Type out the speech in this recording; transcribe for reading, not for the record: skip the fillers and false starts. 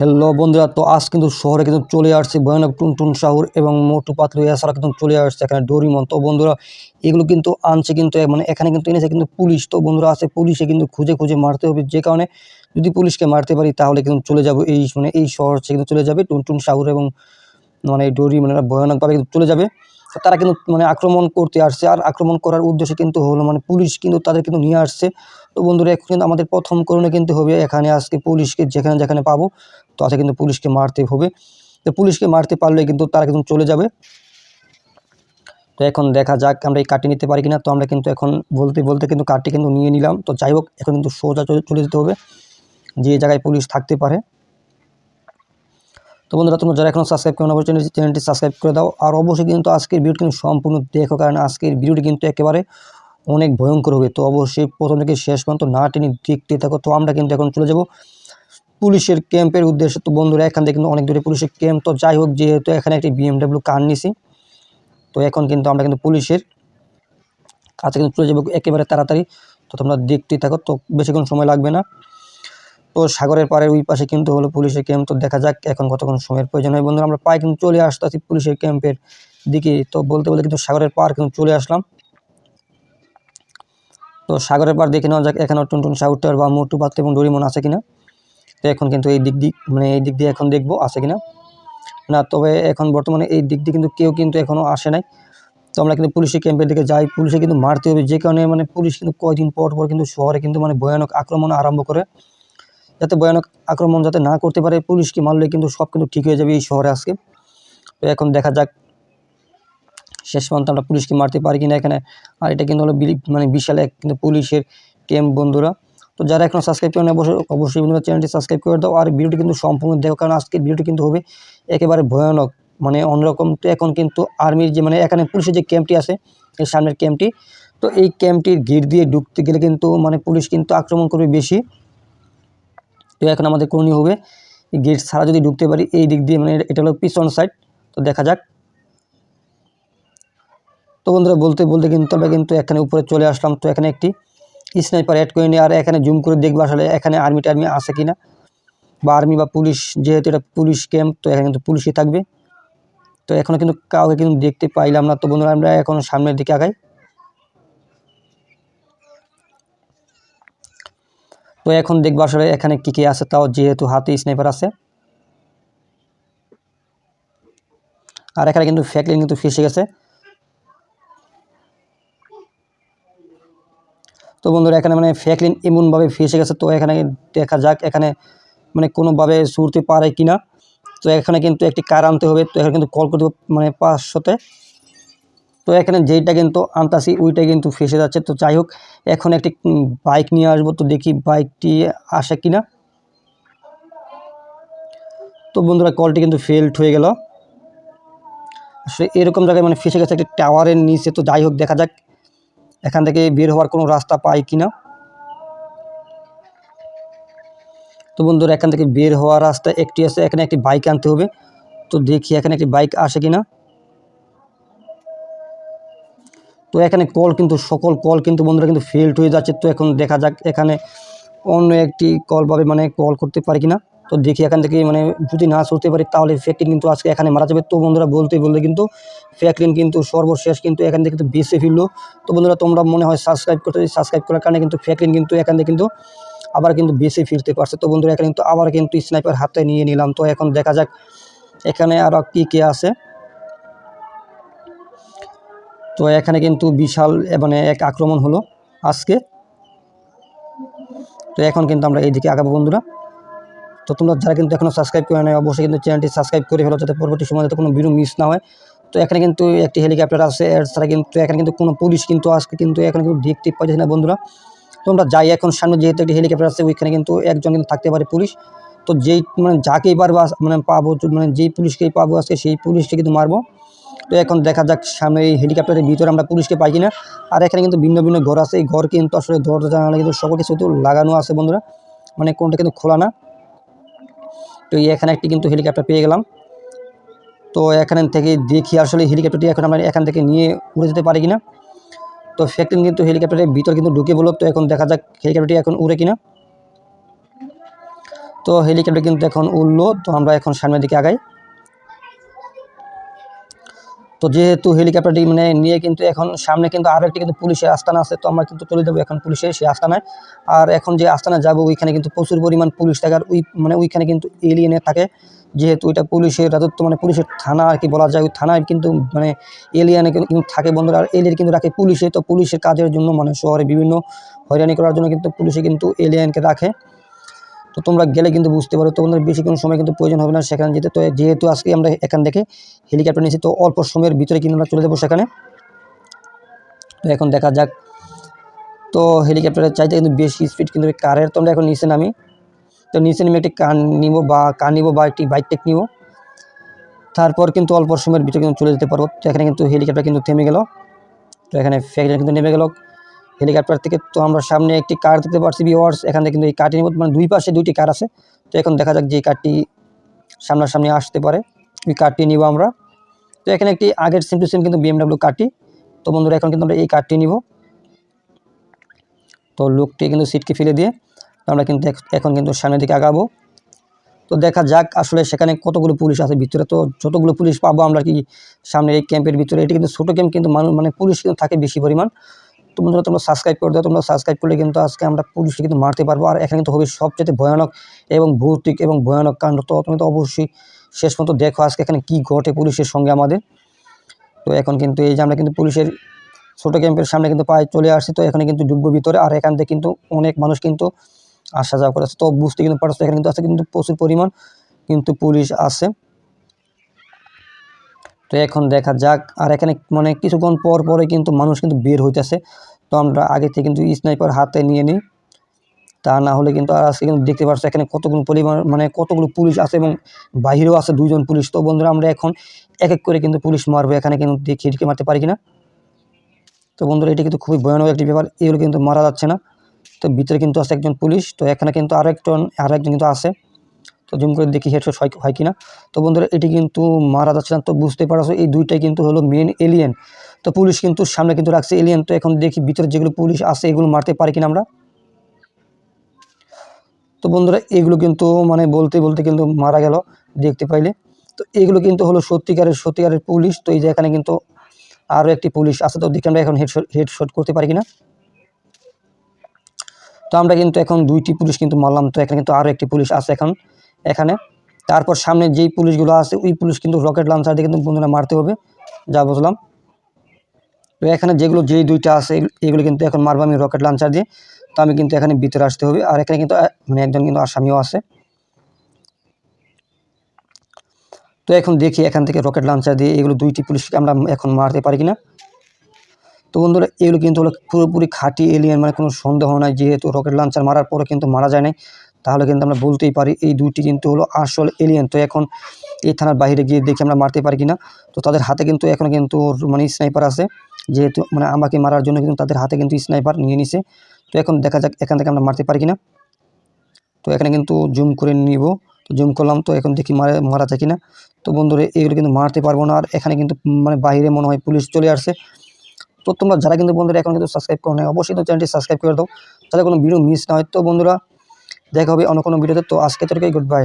Hello বন্ধুরা, তো আজ কিন্তু শহরে কিন্তু চলে আসছে ভয়ানক টুনটুন সাহুর এবং মোটু পাতলু এছাড়া কিন্তু চলে আসছে এখানে ডোরিমন। তো বন্ধুরা এগুলো কিন্তু আনছে কিন্তু মানে এখানে কিন্তু এনেছে কিন্তু পুলিশ। তো বন্ধুরা আছে পুলিশে কিন্তু খুঁজে খুঁজে মারতে হবে, যে কারণে যদি পুলিশকে মারতে পারি তাহলে কিন্তু চলে যাবো এই মানে এই শহর থেকে কিন্তু চলে যাবে টুনটুন সাহুর এবং মানে ডোরিমনেরা ভয়ানকভাবে কিন্তু চলে যাবে। তো তারা কিন্তু মানে আক্রমণ করতে আসছে, আর আক্রমণ করার উদ্দেশ্যে কিন্তু হলো মানে পুলিশ কিন্তু তাদের কিন্তু নিয়ে আসছে। তো বন্ধুরা এখন কিন্তু আমাদের প্রথম করণীয় কিন্তু হবে এখানে আজকে পুলিশকে যেখানে যেখানে পাবো তো আজকে কিন্তু পুলিশকে মারতে হবে। তো পুলিশকে মারতে পারলে কিন্তু তারা কিন্তু চলে যাবে। তো এখন দেখা যাক আমরা এই কার্ডটি নিতে পারি কিনা। তো আমরা কিন্তু এখন বলতে বলতে কিন্তু কার্ডটি কিন্তু নিয়ে নিলাম। তো যাই হোক এখন কিন্তু সোজা চলে যেতে হবে যে জায়গায় পুলিশ থাকতে পারে। তো বন্ধুরা তোমরা যারা এখনো সাবস্ক্রাইব করো না অবশ্যই চ্যানেলটি সাবস্ক্রাইব করে দাও, আর অবশ্যই কিন্তু আজকের ভিডিওটি কিন্তু সম্পূর্ণ দেখো, কারণ আজকের ভিডিওটি কিন্তু একেবারে অনেক ভয়ঙ্কর হবে। তো অবশ্যই প্রথম থেকে শেষ পর্যন্ত না টেনে দেখতে থাকো। তো আমরা কিন্তু এখন চলে যাব পুলিশের ক্যাম্পের উদ্দেশ্যে। তো বন্ধুরা এখান থেকে কিন্তু অনেক দূরে পুলিশের ক্যাম্প। তো যাই হোক যেহেতু এখানে একটি BMW কার নিছি, তো এখন কিন্তু আমরা কিন্তু পুলিশের কাছে কিন্তু চলে যাবো একেবারে তাড়াতাড়ি। তো তোমরা দেখতেই থাকো, তো বেশিক্ষণ সময় লাগবে না। তো সাগরের পাড়ের ওই পাশে কিন্তু হলো পুলিশের ক্যাম্প। তো দেখা যাক এখন কতক্ষণ সময়ের প্রয়োজন হয়। বন্ধুরা আমরা প্রায় কিন্তু চলে আসতেছি পুলিশের ক্যাম্পের দিকে। তো বলতে বলতে কিন্তু সাগরের পাড় কিন্তু চলে আসলাম। তো সাগরের পাড় দেখে নেওয়া যাক এখানে টুনটুন সাহু বা মোটু পাতলু এবং ডোরিমন আছে কিনা। তো এখন কিন্তু এই দিক দিয়ে এখন দেখবো আছে কিনা না। তবে এখন বর্তমানে এই দিক দিয়ে কিন্তু কেউ কিন্তু এখনও আসে নাই। তো আমরা কিন্তু পুলিশের ক্যাম্পের দিকে যাই, পুলিশে কিন্তু মারতে হবে, যে কারণে মানে পুলিশ কিন্তু কয়েকদিন পর পর কিন্তু শহরে কিন্তু মানে ভয়ানক আক্রমণ আরম্ভ করে। যাতে ভয়ানক আক্রমণ যাতে না করতে পারে, পুলিশকে মারলে কিন্তু সব কিন্তু ঠিক হয়ে যাবে এই শহরে আজকে। তো এখন দেখা যাক শেষ পর্যন্ত আমরা পুলিশকে মারতে পারি কিনা এখানে। আর এটা কিন্তু হলো মানে বিশাল এক কিন্তু পুলিশের ক্যাম্প বন্ধুরা। তো যারা এখন সাবস্ক্রাইব করেন অবশ্যই বন্ধুরা চ্যানেলটি সাবস্ক্রাইব করে দাও, আর ভিডিওটি কিন্তু সম্পূর্ণ দেখো, কারণ আজকের ভিডিওটি কিন্তু হবে একেবারে ভয়ানক মানে অন্যরকম। তো এখন কিন্তু আর্মির যে মানে এখানে পুলিশের যে ক্যাম্পটি আছে এই সামনের ক্যাম্পটি, তো এই ক্যাম্পটির গেট দিয়ে ঢুকতে গেলে কিন্তু মানে পুলিশ কিন্তু আক্রমণ করবে বেশি। তো এখন আমাদের করণীয় হবে গেট ছাড়া যদি ঢুকতে পারি এই দিক দিয়ে, মানে এটা হলো পিছন সাইড। তো দেখা যাক। তো বন্ধুরা বলতে বলতে কিন্তু আমরা কিন্তু এখানে উপরে চলে আসলাম। তো এখানে একটি স্নাইপার অ্যাড করে নিই, আর এখানে জুম করে দেখবো আসলে এখানে আর্মি টার্মি আছে কিনা, বা আর্মি বা পুলিশ, যেহেতু এটা পুলিশ ক্যাম্প তো এখানে কিন্তু পুলিশই থাকবে। তো এখনও কিন্তু কাউকে কিন্তু দেখতে পাইলাম না। তো বন্ধুরা আমরা এখন সামনের দিকে আগাই। তো এখন দেখবো আসলে এখানে কী কী আছে, তাও যেহেতু হাতে স্নাইপার আছে। আর এখানে কিন্তু ফ্যাকলিন কিন্তু ফেসে গেছে। তো বন্ধুরা এখানে মানে ফ্যাকলিন এমনভাবে ফেসে গেছে। তো এখানে দেখা যাক এখানে মানে কোনোভাবে ছুটতে পারে কিনা। তো এখানে কিন্তু একটি কার আনতে হবে। তো এখানে কিন্তু কল করতে হবে মানে 500-তে। তো এখানে যেইটা কিন্তু আনতাছি ওইটাই কিন্তু ফেসে যাচ্ছে। তো যাই হোক এখন একটি বাইক নিয়ে আসবো, তো দেখি বাইকটি আসে কিনা। তো বন্ধুরা কলটি কিন্তু ফেলড হয়ে গেল। আসলে এরকম জায়গায় মানে ফেসে গেছে একটি টাওয়ারের নিচে। তো যাই হোক দেখা যাক এখান থেকে বের হওয়ার কোনো রাস্তা পাই কিনা। তো বন্ধুরা এখান থেকে বের হওয়ার রাস্তা একটি আছে, এখানে একটি বাইক আনতে হবে। তো দেখি এখানে একটি বাইক আসে কিনা। তো এখানে কল কিন্তু সকল কল কিন্তু বন্ধুরা কিন্তু ফেলড হয়ে যাচ্ছে। তো এখন দেখা যাক এখানে অন্য একটি কল পাবে মানে কল করতে পারি কিনা। তো দেখি এখান থেকে মানে যদি না ছুটতে পারি তাহলে ফ্যাকলিন কিন্তু আজকে এখানে মারা যাবে। তো বন্ধুরা বলতে বলতে কিন্তু ফ্যাকলিন কিন্তু সর্বশেষ কিন্তু এখান থেকে কিন্তু বেঁচে ফিরলো। তো বন্ধুরা তোমরা মনে হয় সাবস্ক্রাইব করার কারণে কিন্তু ফ্যাকলিন কিন্তু এখান থেকে কিন্তু আবার কিন্তু বেঁচে ফিরতে পারছে। তো বন্ধুরা এখানে কিন্তু আবার কিন্তু স্নাইপার হাতে নিয়ে নিলাম। তো এখন দেখা যাক এখানে আরও কী আছে। তো এখানে কিন্তু বিশাল মানে এক আক্রমণ হলো আজকে। তো এখন কিন্তু আমরা এইদিকে আগাবো বন্ধুরা। তো তোমরা যারা কিন্তু এখনও সাবস্ক্রাইব করে নেয় অবশ্যই কিন্তু চ্যানেলটি সাবস্ক্রাইব করে ফেলো, যাতে পরবর্তী সময় যাতে কোনো ভিডিও মিস না হয়। তো এখানে কিন্তু একটি হেলিকপ্টার আছে, এছাড়া কিন্তু এখানে কিন্তু কোনো পুলিশ কিন্তু আজকে কিন্তু এখানে কিন্তু দেখতে পাচ্ছি না বন্ধুরা। তো আমরা যাই এখন সামনে, যেহেতু একটি হেলিকপ্টার আছে ওইখানে কিন্তু একজন কিন্তু থাকতে পারে পুলিশ। তো যেই মানে যাকেই পারবো মানে পাবো, মানে যেই পুলিশকেই পাবো আজকে সেই পুলিশকে কিন্তু মারবো। তো এখন দেখা যাক সামনে এই হেলিকপ্টারের ভিতরে আমরা পুলিশকে পাই কিনা। আর এখানে কিন্তু ভিন্ন ভিন্ন ঘর আছে, এই ঘর কিন্তু আসলে দরজা জানালা কিন্তু সকল কিছু তো লাগানো আছে বন্ধুরা, মানে কোনটা কিন্তু খোলা না। তো এখানে একটি কিন্তু হেলিকপ্টার পেয়ে গেলাম। তো এখান থেকে দেখি আসলে হেলিকপ্টারটি এখন আমরা এখান থেকে নিয়ে উড়ে যেতে পারি কিনা। তো ফ্যাকলিন কিন্তু হেলিকপ্টারের ভিতর কিন্তু ঢুকে বলল। তো এখন দেখা যাক হেলিকপ্টারটি এখন উড়ে কিনা। তো হেলিকপ্টার কিন্তু এখন উড়লো, তো আমরা এখন সামনের দিকে আগাই। তো যেহেতু হেলিকপ্টারটি মানে নিয়ে কিন্তু এখন সামনে কিন্তু আরও একটি কিন্তু পুলিশের আস্তানা আছে, তো আমরা কিন্তু চলে যাবো এখন পুলিশের সেই আস্তানায়। আর এখন যে আস্তানায় যাবো ওইখানে কিন্তু প্রচুর পরিমাণ পুলিশ থাকে, আর ওইখানে কিন্তু এলিয়েনে থাকে, যেহেতু এটা পুলিশের রাজত্ব, মানে পুলিশের থানা আর কি বলা যায়। ওই থানায় কিন্তু মানে এলিয়েনে কিন্তু থাকে বন্ধুরা, আর এলিয়েন কিন্তু রাখে পুলিশে। তো পুলিশের কাজের জন্য মানে শহরে বিভিন্ন হয়রানি করার জন্য কিন্তু পুলিশে কিন্তু এলিয়েনকে রাখে। তো তোমরা গেলে কিন্তু বুঝতে পারো, তোমাদের বেশি কোনো সময় কিন্তু প্রয়োজন হবে না সেখানে যেতে। তো যেহেতু আজকে আমরা এখান থেকে হেলিকপ্টার নিয়েছি, তো অল্প সময়ের ভিতরে কিন্তু আমরা চলে যাবো সেখানে। তো এখন দেখা যাক। তো হেলিকপ্টারের চাইতে কিন্তু বেশি স্পিড কিন্তু কারের। তো আমরা এখন নিচে নামি, তো নিচে নেমে একটি কার নিব বা একটি বাইক টেক নিব, তারপর কিন্তু অল্প সময়ের ভিতরে কিন্তু চলে যেতে পারবো। তো এখানে কিন্তু হেলিকপ্টার কিন্তু থেমে গেল, তো এখানে ফ্যাক্টরি কিন্তু নেমে গেল হেলিকপ্টার থেকে। তো আমরা সামনে একটি কার দেখতে পাচ্ছি ভিউয়ার্স, এখান থেকে কিন্তু এই কারটি নিব, মানে দুই পাশে দুইটি কার আছে। তো এখন দেখা যাক যে কারটি সামনাসামনি আসতে পারে, ওই কারটি নিব আমরা। তো এখানে একটি আগের সেম টু সেম কিন্তু BMW কারটি। তো বন্ধুরা এখন কিন্তু আমরা এই কারটি নিব। তো লোকটি কিন্তু সিটকে ফেলে দিয়ে আমরা কিন্তু এখন কিন্তু সামনের দিকে আগাবো। তো দেখা যাক আসলে সেখানে কতগুলো পুলিশ আছে ভিতরে। তো যতগুলো পুলিশ পাবো আমরা কি সামনে এই ক্যাম্পের ভিতরে, এটি কিন্তু ছোটো ক্যাম্প, কিন্তু মানুষ মানে পুলিশ কিন্তু থাকে বেশি পরিমাণ। তো বন্ধুরা তোমরা সাবস্ক্রাইব করে দাও, তোমরা সাবস্ক্রাইব করলে কিন্তু আজকে আমরা পুলিশকে কিন্তু মারতে পারবো। আর এখানে কিন্তু হবে সবচেয়ে ভয়ানক এবং ভৌতিক এবং ভয়ানক কাণ্ড। তো তুমি তো অবশ্যই শেষ পর্যন্ত দেখো আজকে এখানে কী ঘটে পুলিশের সঙ্গে আমাদের। তো এখন কিন্তু এই যে আমরা কিন্তু পুলিশের ছোটো ক্যাম্পের সামনে কিন্তু প্রায় চলে আসছি। তো এখানে কিন্তু ঢুকবো ভিতরে, আর এখান থেকে কিন্তু অনেক মানুষ কিন্তু আসা যাওয়া করেছে। তো বুঝতে কিন্তু পারছো এখানে কিন্তু আছে কিন্তু প্রচুর পরিমাণ কিন্তু পুলিশ আছে। তো এখন দেখা যাক। আর এখানে মানে কিছুক্ষণ পর পরে কিন্তু মানুষ কিন্তু বের হইতেছে। তো আমরা আগে থেকে কিন্তু স্নাইপার হাতে নিয়ে নিই, তা না হলে কিন্তু আর আজকে কিন্তু দেখতে পাচ্ছ এখানে কতগুলো পরিমাণ মানে কতগুলো পুলিশ আছে এবং বাহিরেও আছে 2জন পুলিশ। তো বন্ধুরা আমরা এখন এক এক করে কিন্তু পুলিশ মারবো, এখানে কিন্তু দেখি এটিকে মারতে পারি কিনা। তো বন্ধুরা এটি কিন্তু খুবই ভয়ানক একটি ব্যাপার, এগুলো কিন্তু মারা যাচ্ছে না। তো ভিতরে কিন্তু আছে একজন পুলিশ, তো এখানে কিন্তু আরও একজন কিন্তু আছে। তো জুম করে দেখি হেডশট হয় কিনা। তো বন্ধুরা এটি কিন্তু মারা যাচ্ছে না। তো বুঝতে পারছো এই দুইটাই কিন্তু হলো মেন এলিয়েন। তো পুলিশ কিন্তু সামনে কিন্তু রাখছে এলিয়েন। তো এখন দেখি ভিতরে যেগুলো পুলিশ আছে এগুলো মারতে পারি কিনা আমরা। তো বন্ধুরা এগুলো কিন্তু মানে বলতে বলতে কিন্তু মারা গেল দেখতে পাইলে। তো এগুলো কিন্তু হলো সত্যিকারের পুলিশ। তো এই যে এখানে কিন্তু আরও একটি পুলিশ আছে, তো দেখি আমরা এখন হেডশট করতে পারি কিনা। তো আমরা কিন্তু এখন 2টি পুলিশ কিন্তু মারলাম। তো এখানে কিন্তু আরও একটি পুলিশ আছে এখানে। তারপর সামনে যেই পুলিশগুলো আছে ওই পুলিশ কিন্তু রকেট লঞ্চার দিয়ে কিন্তু বন্ধুরা মারতে হবে, যা বুঝলাম। তো এখানে যেই 2টা আছে এগুলো কিন্তু এখন মারবো আমি রকেট লঞ্চার দিয়ে। তো আমি কিন্তু এখানে ভিতরে আসতে হবে, আর এখানে কিন্তু মানে একজন কিন্তু আসামিও আছে। তো এখন দেখি এখান থেকে রকেট লঞ্চার দিয়ে এগুলো 2টি পুলিশকে আমরা এখন মারতে পারি কিনা। তো বন্ধুরা এগুলো কিন্তু হলো পুরোপুরি খাঁটি এলিয়েন, মানে কোনো সন্দেহ নাই। যেহেতু রকেট লঞ্চার মারার পরে কিন্তু মারা যায় নাই, তাহলে কিন্তু আমরা বলতেই পারি এই 2টি কিন্তু হলো আসল এলিয়েন। তো এখন এই থানার বাইরে গিয়ে দেখি আমরা মারতে পারি কিনা। তো তাদের হাতে কিন্তু এখন কিন্তু মানে স্নাইপার আছে, যেহেতু মানে আমাকে মারার জন্য কিন্তু তাদের হাতে কিন্তু স্নাইপার নিয়ে নিছে। তো এখন দেখা যাক এখান থেকে আমরা মারতে পারি কিনা। তো এখানে কিন্তু জুম করে নিব, তো জুম করলাম। তো এখন দেখি মারা যায় কিনা। তো বন্ধুরা এগুলো কিন্তু মারতে পারবো না। আর এখানে কিন্তু মানে বাইরে মনে হয় পুলিশ চলে আসছে। তো তোমরা যারা কিন্তু বন্ধুরা এখন কিন্তু সাবস্ক্রাইব করো না, অবশ্যই তো চ্যানেলটি সাবস্ক্রাইব করে দাও, তাহলে কোনো ভিডিও মিস না হয়। তো বন্ধুরা দেখা হবে অন্য কোনো ভিডিওতে। তো আজকে তোর গুড বাই।